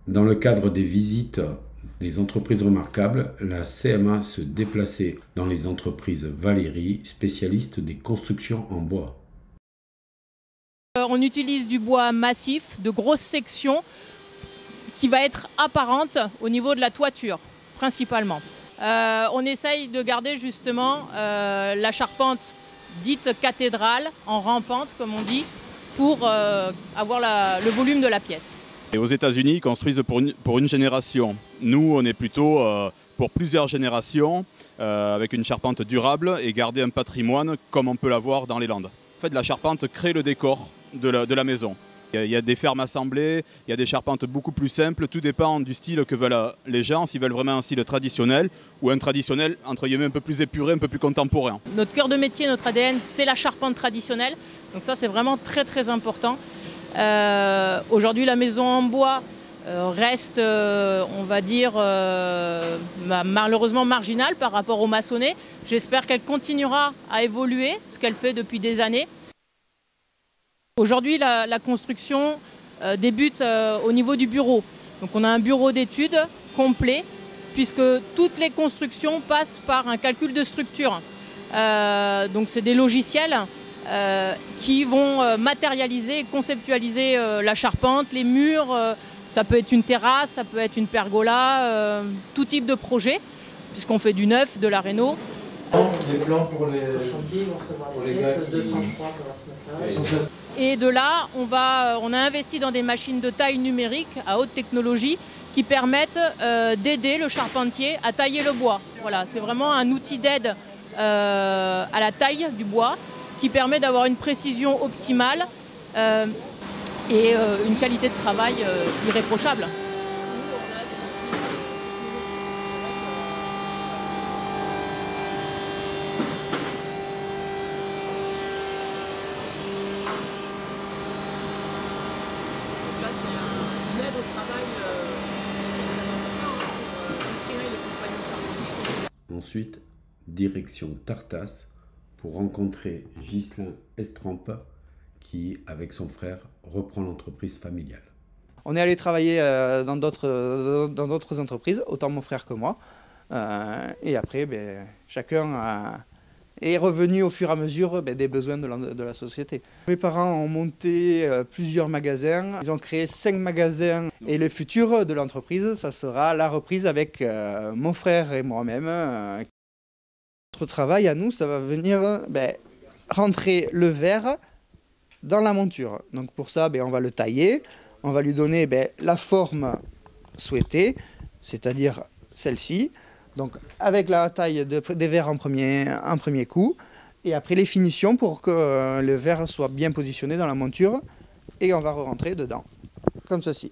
Dans le cadre des visites des entreprises remarquables, la CMA se déplaçait dans les entreprises Valérie, spécialiste des constructions en bois. On utilise du bois massif, de grosses sections, qui va être apparente au niveau de la toiture, principalement. On essaye de garder justement la charpente dite cathédrale, en rampante comme on dit, pour avoir le volume de la pièce. Et aux États-Unis, ils construisent pour une génération. Nous, on est plutôt pour plusieurs générations, avec une charpente durable et garder un patrimoine comme on peut l'avoir dans les Landes. En fait, la charpente crée le décor de la maison. Il y a des fermes assemblées, il y a des charpentes beaucoup plus simples, tout dépend du style que veulent les gens, s'ils veulent vraiment un style traditionnel ou un traditionnel entre guillemets un peu plus épuré, un peu plus contemporain. Notre cœur de métier, notre ADN, c'est la charpente traditionnelle, donc ça c'est vraiment très très important. Aujourd'hui la maison en bois reste, on va dire, malheureusement marginale par rapport au maçonné. J'espère qu'elle continuera à évoluer, ce qu'elle fait depuis des années. Aujourd'hui, la construction débute au niveau du bureau. Donc on a un bureau d'études complet, puisque toutes les constructions passent par un calcul de structure. Donc c'est des logiciels qui vont matérialiser et conceptualiser la charpente, les murs, ça peut être une terrasse, ça peut être une pergola, tout type de projet, puisqu'on fait du neuf, de la réno. Des plans pour les chantiers, vont recevoir des pièces, 203 ça va se mettre là. Et de là, on a investi dans des machines de taille numérique à haute technologie qui permettent d'aider le charpentier à tailler le bois. Voilà, c'est vraiment un outil d'aide à la taille du bois qui permet d'avoir une précision optimale et une qualité de travail irréprochable. Ensuite, direction Tartas pour rencontrer Ghislain Estrampe qui, avec son frère, reprend l'entreprise familiale. On est allé travailler dans d'autres entreprises, autant mon frère que moi. Et après, chacun est revenu au fur et à mesure des besoins de la société. Mes parents ont monté plusieurs magasins. Ils ont créé 5 magasins. Et le futur de l'entreprise, ça sera la reprise avec mon frère et moi-même. Notre travail à nous, ça va venir rentrer le verre dans la monture. Donc pour ça, on va le tailler, on va lui donner la forme souhaitée, c'est-à-dire celle-ci. Donc avec la taille des verres en premier coup, et après les finitions pour que le verre soit bien positionné dans la monture, et on va re-rentrer dedans, comme ceci.